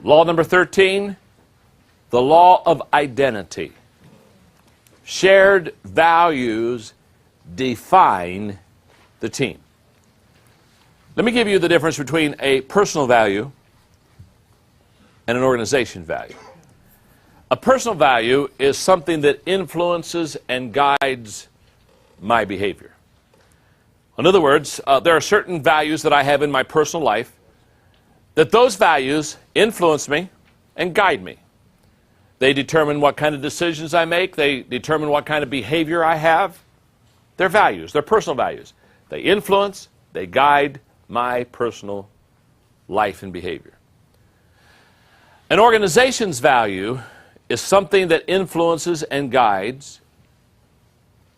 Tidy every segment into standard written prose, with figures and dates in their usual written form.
Law number 13, the law of identity. Shared values define the team. Let me give you the difference between a personal value and an organization value. A personal value is something that influences and guides my behavior. In other words, there are certain values that I have in my personal life that those values influence me and guide me. They determine what kind of decisions I make. They determine what kind of behavior I have. They're values. They're personal values. They influence, they guide my personal life and behavior. An organization's value is something that influences and guides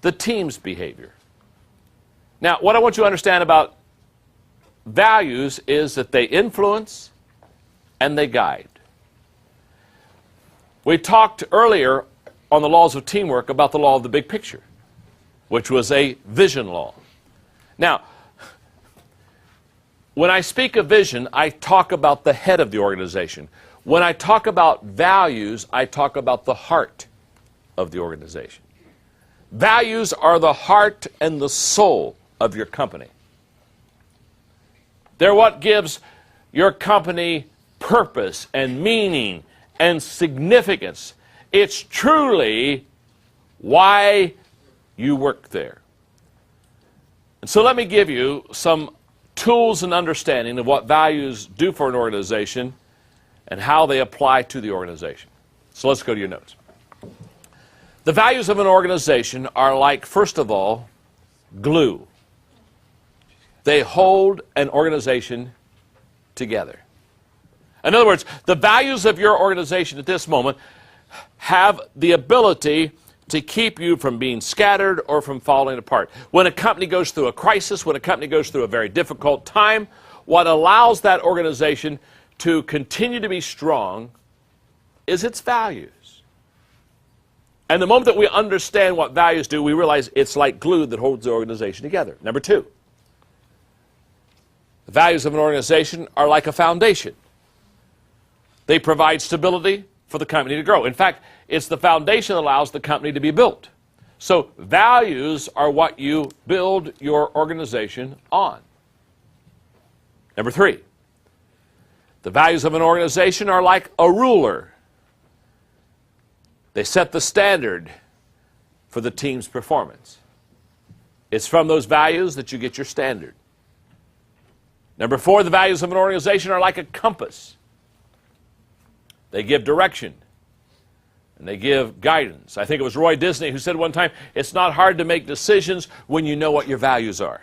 the team's behavior. Now, what I want you to understand about values is that they influence and they guide. We talked earlier on the laws of teamwork about the law of the big picture, which was a vision law. Now, when I speak of vision, I talk about the head of the organization. When I talk about values, I talk about the heart of the organization. Values are the heart and the soul of your company. They're what gives your company purpose and meaning and significance. It's truly why you work there. And so let me give you some tools and understanding of what values do for an organization and how they apply to the organization. So let's go to your notes. The values of an organization are like, first of all, glue. They hold an organization together. In other words, the values of your organization at this moment have the ability to keep you from being scattered or from falling apart. When a company goes through a crisis, when a company goes through a very difficult time, what allows that organization to continue to be strong is its values. And the moment that we understand what values do, we realize it's like glue that holds the organization together. Number two, the values of an organization are like a foundation. They provide stability for the company to grow. In fact, it's the foundation that allows the company to be built. So values are what you build your organization on. Number three, the values of an organization are like a ruler. They set the standard for the team's performance. It's from those values that you get your standard. Number four, the values of an organization are like a compass. They give direction and they give guidance. I think it was Roy Disney who said one time, it's not hard to make decisions when you know what your values are.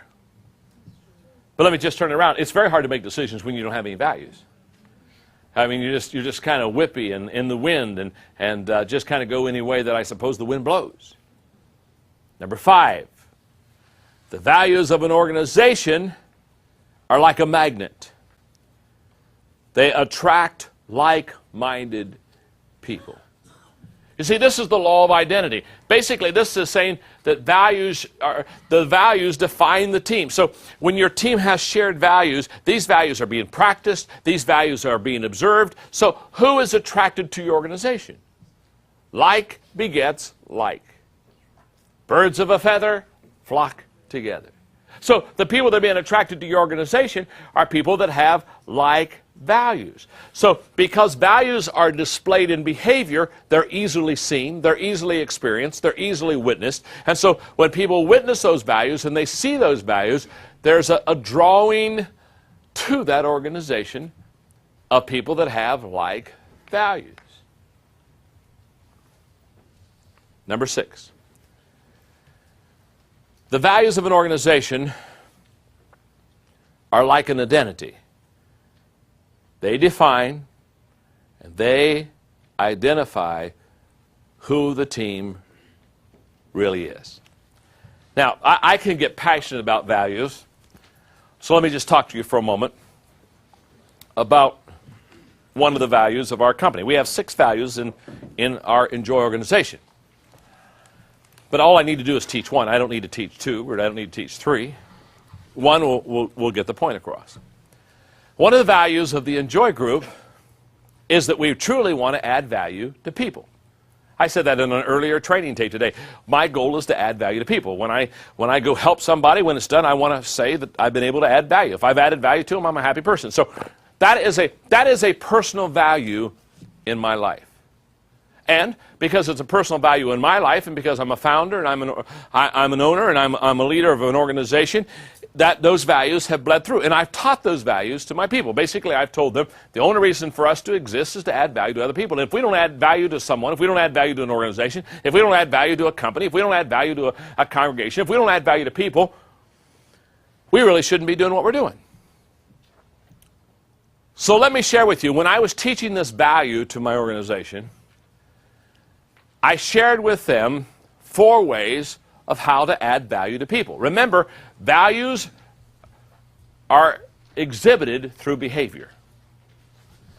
But let me just turn it around. It's very hard to make decisions when you don't have any values. I mean, you're just kind of whippy and in the wind and just kind of go any way that I suppose the wind blows. Number five, the values of an organization are like a magnet. They attract like-minded people. You see, this is the law of identity. Basically, this is saying that the values define the team. So when your team has shared values, these values are being practiced, these values are being observed. So who is attracted to your organization? Like begets like. Birds of a feather flock together. So the people that are being attracted to your organization are people that have like values. So because values are displayed in behavior, they're easily seen, they're easily experienced, they're easily witnessed. And so when people witness those values and they see those values, there's a drawing to that organization of people that have like values. Number six. The values of an organization are like an identity. They define and they identify who the team really is. Now, I can get passionate about values, so let me just talk to you for a moment about one of the values of our company. We have 6 values in our Enjoy organization. But all I need to do is teach one. I don't need to teach 2, or I don't need to teach 3. One will get the point across. One of the values of the Enjoy group is that we truly want to add value to people. I said that in an earlier training tape today. My goal is to add value to people. When I go help somebody, when it's done, I want to say that I've been able to add value. If I've added value to them, I'm a happy person. So that is a personal value in my life. And because it's a personal value in my life, and because I'm a founder, and I'm an owner, and I'm a leader of an organization, that those values have bled through. And I've taught those values to my people. Basically, I've told them the only reason for us to exist is to add value to other people. And if we don't add value to someone, if we don't add value to an organization, if we don't add value to a company, if we don't add value to a congregation, if we don't add value to people, we really shouldn't be doing what we're doing. So let me share with you, when I was teaching this value to my organization, I shared with them 4 ways of how to add value to people. Remember, values are exhibited through behavior.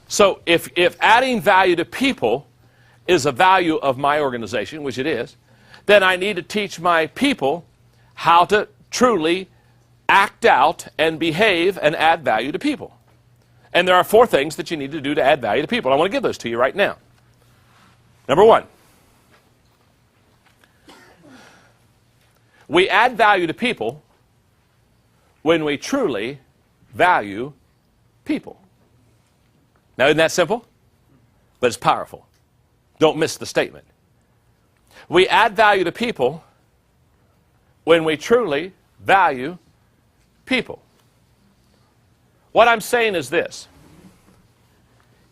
So if adding value to people is a value of my organization, which it is, then I need to teach my people how to truly act out and behave and add value to people. And there are 4 things that you need to do to add value to people. I want to give those to you right now. Number 1. We add value to people when we truly value people. Now, isn't that simple? But it's powerful. Don't miss the statement. We add value to people when we truly value people. What I'm saying is this.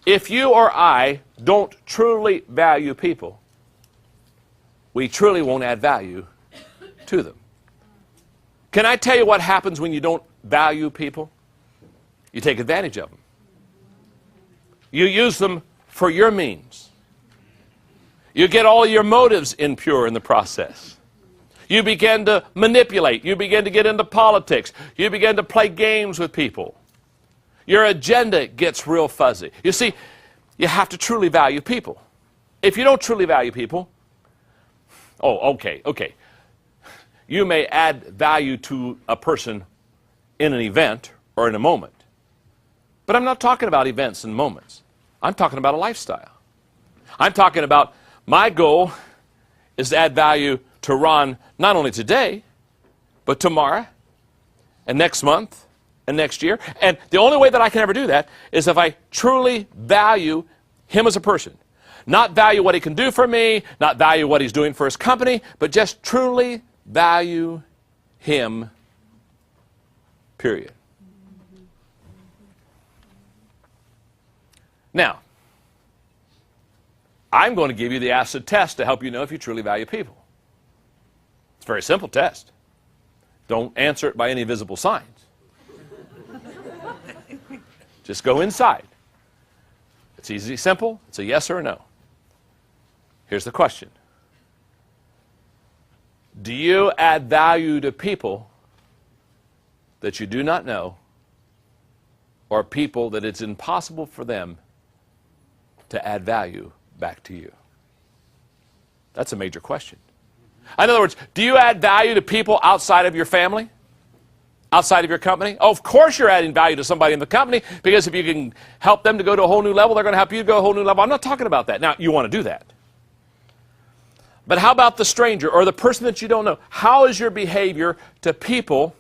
If you or I don't truly value people, we truly won't add value to them. Can I tell you what happens when you don't value people? You take advantage of them. You use them for your means. You get all your motives impure in the process. You begin to manipulate. You begin to get into politics. You begin to play games with people. Your agenda gets real fuzzy. You see, you have to truly value people. If you don't truly value people, okay. You may add value to a person in an event or in a moment. But I'm not talking about events and moments. I'm talking about a lifestyle. I'm talking about my goal is to add value to Ron not only today, but tomorrow and next month and next year. And the only way that I can ever do that is if I truly value him as a person. Not value what he can do for me, not value what he's doing for his company, but just truly value him, period. Now, I'm going to give you the acid test to help you know if you truly value people. It's a very simple test. Don't answer it by any visible signs. Just go inside. It's easy, simple. It's a yes or a no. Here's the question. Do you add value to people that you do not know, or people that it's impossible for them to add value back to you? That's a major question. In other words, do you add value to people outside of your family? Outside of your company? Oh, of course you're adding value to somebody in the company, because if you can help them to go to a whole new level, they're going to help you to go to a whole new level. I'm not talking about that. Now, you want to do that. But how about the stranger or the person that you don't know? How is your behavior to people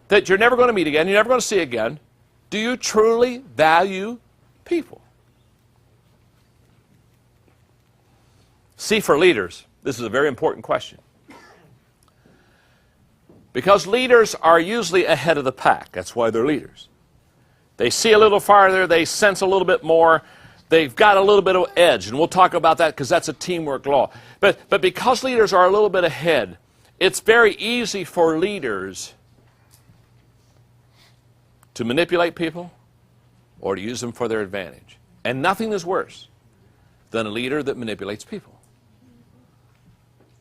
that you're never going to meet again, you're never going to see again? Do you truly value people? See, for leaders, this is a very important question. Because leaders are usually ahead of the pack. That's why they're leaders. They see a little farther, they sense a little bit more, they've got a little bit of edge, and we'll talk about that because that's a teamwork law. But because leaders are a little bit ahead, it's very easy for leaders to manipulate people or to use them for their advantage. And nothing is worse than a leader that manipulates people.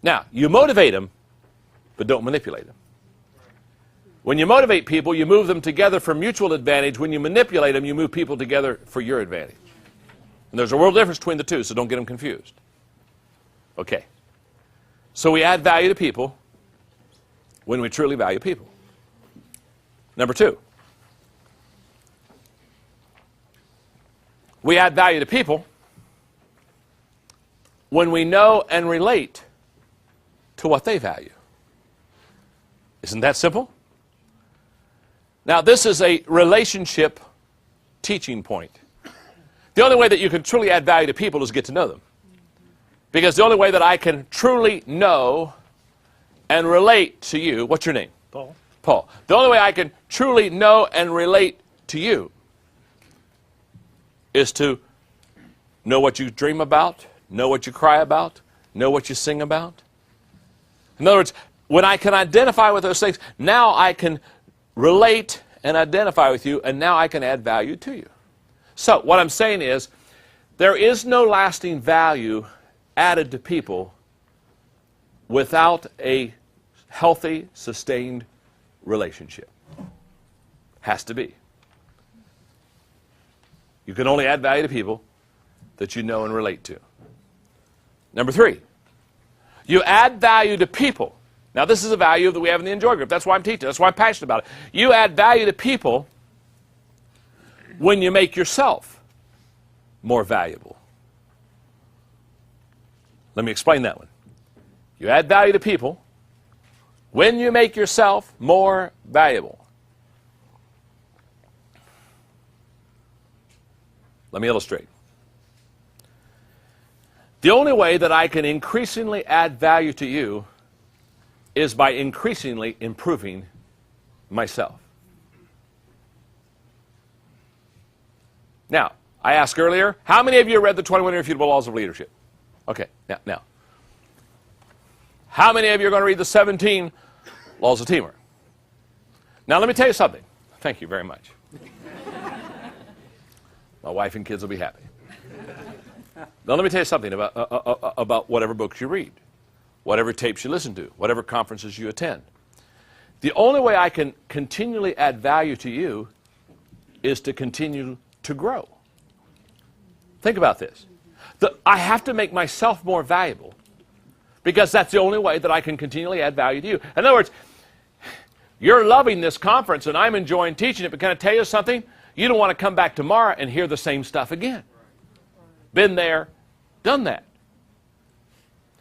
Now, you motivate them, but don't manipulate them. When you motivate people, you move them together for mutual advantage. When you manipulate them, you move people together for your advantage. And there's a world difference between the two, so don't get them confused. Okay. So we add value to people when we truly value people. Number 2. We add value to people when we know and relate to what they value. Isn't that simple? Now, this is a relationship teaching point. The only way that you can truly add value to people is get to know them. Because the only way that I can truly know and relate to you, what's your name? Paul. Paul. The only way I can truly know and relate to you is to know what you dream about, know what you cry about, know what you sing about. In other words, when I can identify with those things, now I can relate and identify with you, and now I can add value to you. So what I'm saying is, there is no lasting value added to people without a healthy, sustained relationship. Has to be. You can only add value to people that you know and relate to. Number 3, you add value to people. Now, this is a value that we have in the Enjoy group. That's why I'm teaching. That's why I'm passionate about it. You add value to people when you make yourself more valuable. Let me explain that one. You add value to people when you make yourself more valuable. Let me illustrate. The only way that I can increasingly add value to you is by increasingly improving myself. Now, I asked earlier, how many of you read the 21 Irrefutable Laws of Leadership? Okay, now. How many of you are going to read the 17 Laws of Teamwork? Now, let me tell you something. Thank you very much. My wife and kids will be happy. Now, let me tell you something about whatever books you read, whatever tapes you listen to, whatever conferences you attend. The only way I can continually add value to you is to continue to grow. Think about this. I have to make myself more valuable because that's the only way that I can continually add value to you. In other words, you're loving this conference and I'm enjoying teaching it, but can I tell you something? You don't want to come back tomorrow and hear the same stuff again. Been there, done that.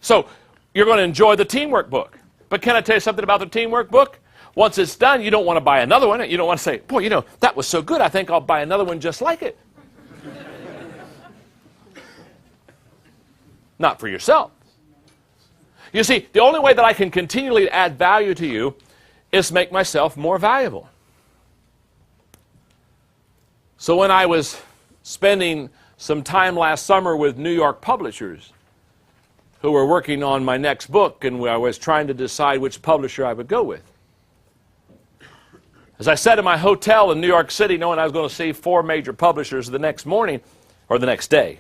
So you're going to enjoy the teamwork book. But can I tell you something about the teamwork book? Once it's done, you don't want to buy another one. You don't want to say, boy, that was so good, I think I'll buy another one just like it. Not for yourself. You see, the only way that I can continually add value to you is make myself more valuable. So when I was spending some time last summer with New York publishers who were working on my next book, and I was trying to decide which publisher I would go with. As I sat in my hotel in New York City, knowing I was going to see 4 major publishers the next morning, or the next day,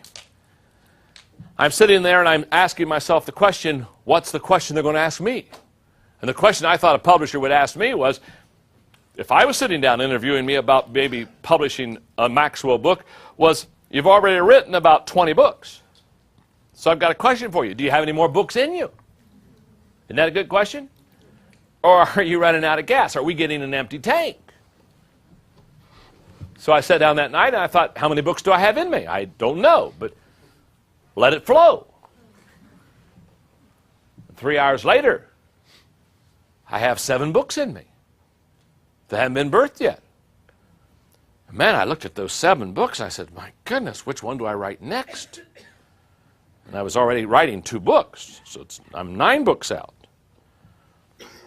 I'm sitting there and I'm asking myself the question, what's the question they're going to ask me? And the question I thought a publisher would ask me was, if I was sitting down interviewing me about maybe publishing a Maxwell book, was, you've already written about 20 books. So I've got a question for you. Do you have any more books in you? Isn't that a good question? Or are you running out of gas? Are we getting an empty tank? So I sat down that night and I thought, how many books do I have in me? I don't know, but let it flow. 3 hours later, I have 7 books in me. They haven't been birthed yet. Man, I looked at those 7 books. I said, my goodness, which one do I write next? And I was already writing 2 books, so I'm 9 books out.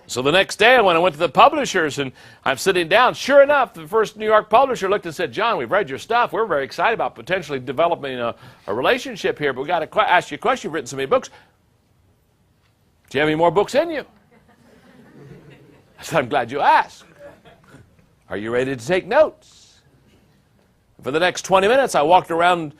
So the next day, when I went to the publishers and I'm sitting down, sure enough, the first New York publisher looked and said, John, we've read your stuff. We're very excited about potentially developing a relationship here, but we've got to ask you a question. You've written so many books. Do you have any more books in you? I said, I'm glad you asked. Are you ready to take notes? For the next 20 minutes, I walked around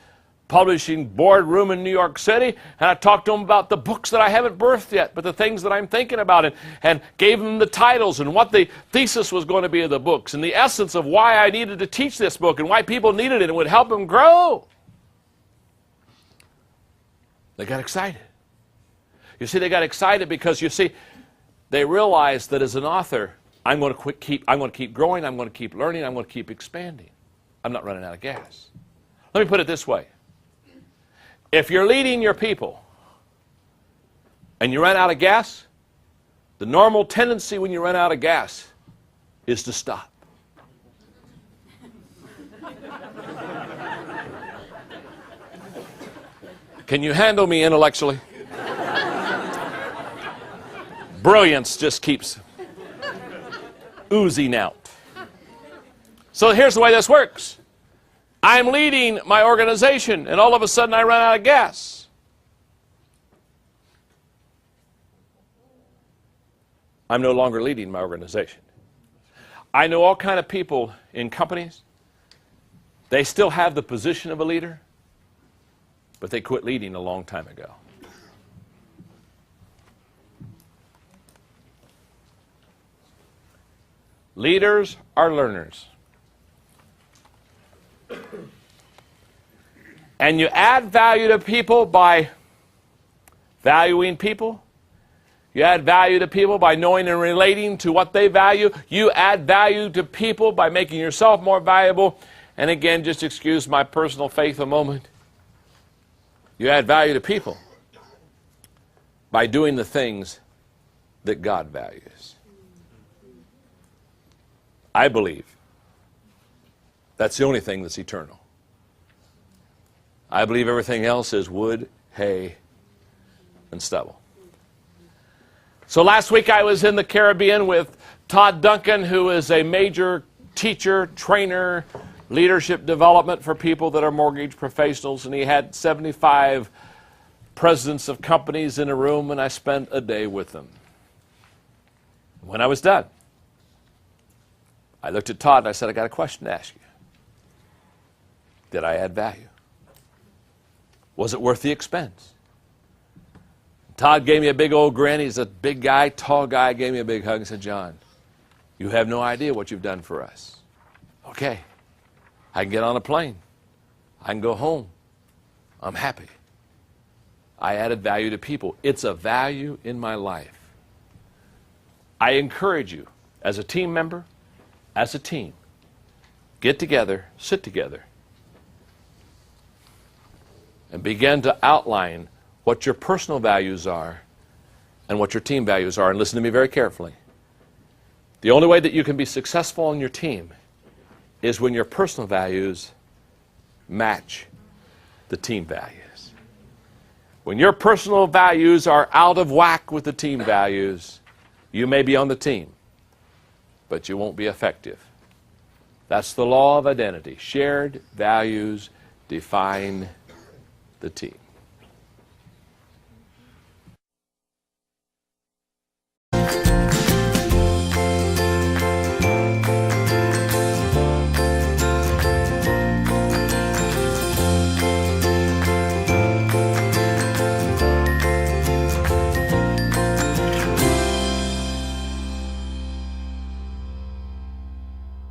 publishing boardroom in New York City, and I talked to them about the books that I haven't birthed yet, but the things that I'm thinking about, and gave them the titles and what the thesis was going to be of the books, and the essence of why I needed to teach this book, and why people needed it, and would help them grow. They got excited. You see, they got excited because, you see, they realized that as an author, I'm going to keep growing, I'm going to keep learning, I'm going to keep expanding. I'm not running out of gas. Let me put it this way. If you're leading your people and you run out of gas, the normal tendency when you run out of gas is to stop. Can you handle me intellectually? Brilliance just keeps oozing out. So here's the way this works. I'm leading my organization, and all of a sudden I run out of gas. I'm no longer leading my organization. I know all kind of people in companies. They still have the position of a leader, but they quit leading a long time ago. Leaders are learners. And you add value to people by valuing people. You add value to people by knowing and relating to what they value. You add value to people by making yourself more valuable. And again, just excuse my personal faith a moment. You add value to people by doing the things that God values. I believe that's the only thing that's eternal. I believe everything else is wood, hay, and stubble. So last week I was in the Caribbean with Todd Duncan, who is a major teacher, trainer, leadership development for people that are mortgage professionals, and he had 75 presidents of companies in a room, and I spent a day with them. When I was done, I looked at Todd and I said, I got a question to ask you. Did I add value? Was it worth the expense? Todd gave me a big old grin. He's a big guy, tall guy, gave me a big hug and said, John, you have no idea what you've done for us. Okay, I can get on a plane. I can go home. I'm happy. I added value to people. It's a value in my life. I encourage you, as a team member, as a team, get together, sit together, and begin to outline what your personal values are and what your team values are. And listen to me very carefully. The only way that you can be successful on your team is when your personal values match the team values. When your personal values are out of whack with the team values, you may be on the team, but you won't be effective. That's the law of identity. Shared values define the team.